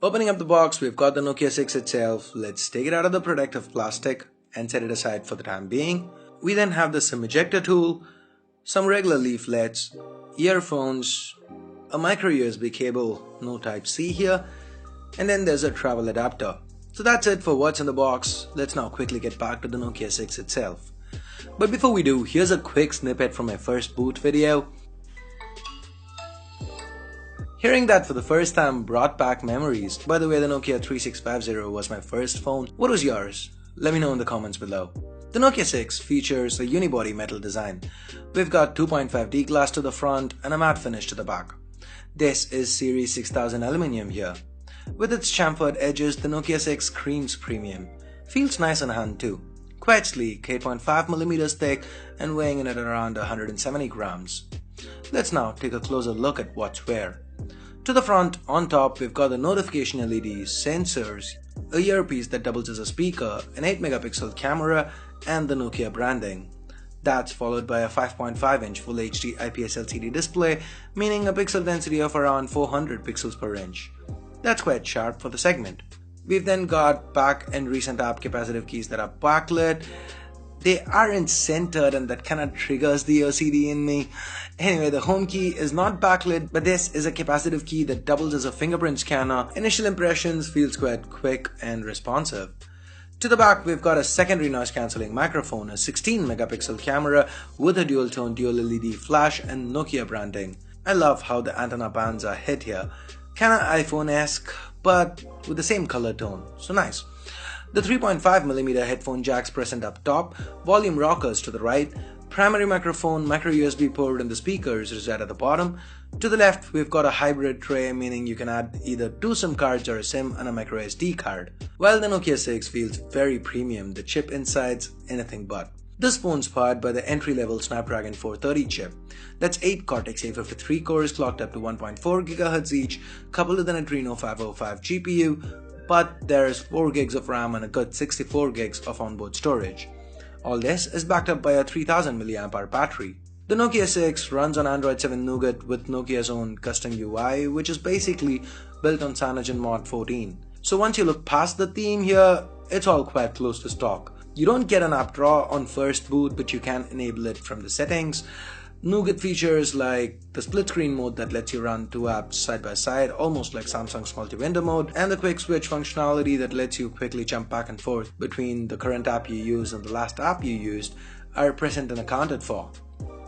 Opening up the box, we've got the Nokia 6 itself. Let's take it out of the protective plastic and set it aside for the time being. We then have the SIM ejector tool, some regular leaflets, earphones, a micro USB cable, no type C here, and then there's a travel adapter. So that's it for what's in the box. Let's now quickly get back to the Nokia 6 itself. But before we do, here's a quick snippet from my first boot video. Hearing that for the first time brought back memories. By the way, the Nokia 3650 was my first phone. What was yours? Let me know in the comments below. The Nokia 6 features a unibody metal design. We've got 2.5D glass to the front and a matte finish to the back. This is Series 6000 aluminium here. With its chamfered edges, the Nokia 6 screams premium. Feels nice in hand too. Quite sleek, 8.5mm thick and weighing in at around 170 grams. Let's now take a closer look at what's where. To the front, on top, we've got the notification LEDs, sensors, a earpiece that doubles as a speaker, an 8-megapixel camera, and the Nokia branding. That's followed by a 5.5-inch Full HD IPS LCD display, meaning a pixel density of around 400 pixels per inch. That's quite sharp for the segment. We've then got back and recent app capacitive keys that are backlit. They aren't centered and that kind of triggers the OCD in me. Anyway, the home key is not backlit, but this is a capacitive key that doubles as a fingerprint scanner. Initial impressions feels quite quick and responsive. To the back, we've got a secondary noise cancelling microphone, a 16-megapixel camera with a dual tone dual LED flash and Nokia branding. I love how the antenna bands are hit here. Kinda iPhone-esque, but with the same color tone, so nice. The 3.5mm headphone jacks present up top, volume rockers to the right, primary microphone, micro USB port and the speakers reside at the bottom. To the left, we've got a hybrid tray, meaning you can add either 2 SIM cards or a SIM and a micro SD card. While the Nokia 6 feels very premium, the chip inside's anything but. This phone's powered by the entry-level Snapdragon 430 chip. That's 8 Cortex A53 cores clocked up to 1.4 GHz each, coupled with an Adreno 505 GPU, but there's 4 gigs of RAM and a good 64 gigs of onboard storage. All this is backed up by a 3000 mAh battery. The Nokia 6 runs on Android 7 Nougat with Nokia's own custom UI, which is basically built on CyanogenMod 14. So once you look past the theme here, it's all quite close to stock. You don't get an app drawer on first boot, but you can enable it from the settings. Nougat features like the split screen mode that lets you run 2 apps side by side, almost like Samsung's multi-window mode, and the quick switch functionality that lets you quickly jump back and forth between the current app you use and the last app you used are present and accounted for.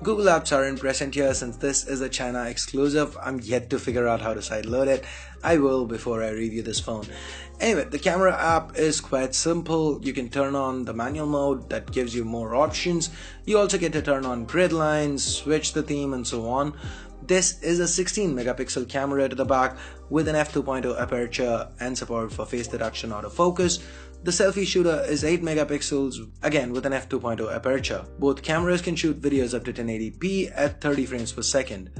Google Apps aren't present here since this is a China exclusive. I'm yet to figure out how to sideload it. I will before I review this phone. Anyway, the camera app is quite simple. You can turn on the manual mode that gives you more options. You also get to turn on grid lines, switch the theme and so on. This is a 16-megapixel camera to the back with an f2.0 aperture and support for face detection autofocus. The selfie shooter is 8 megapixels, again with an f2.0 aperture. Both cameras can shoot videos up to 1080p at 30 frames per second.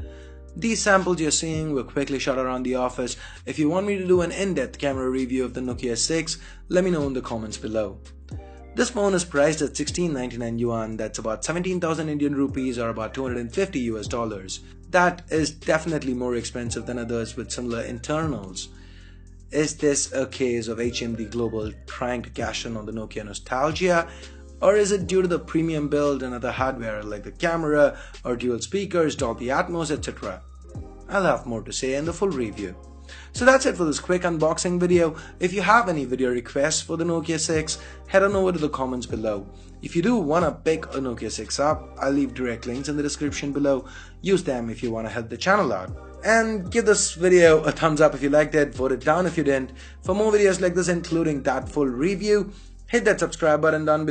These samples you're seeing were quickly shot around the office. If you want me to do an in-depth camera review of the Nokia 6, let me know in the comments below. This phone is priced at 1699 yuan, that's about 17,000 Indian rupees or about $250 US. That is definitely more expensive than others with similar internals. Is this a case of HMD Global trying to cash in on the Nokia nostalgia? Or is it due to the premium build and other hardware like the camera or dual speakers, Dolby Atmos, etc.? I'll have more to say in the full review. So that's it for this quick unboxing video. If you have any video requests for the Nokia 6, head on over to the comments below. If you do want to pick a Nokia 6 up, I'll leave direct links in the description below. Use them if you want to help the channel out. And give this video a thumbs up if you liked it, vote it down if you didn't. For more videos like this including that full review, hit that subscribe button down below.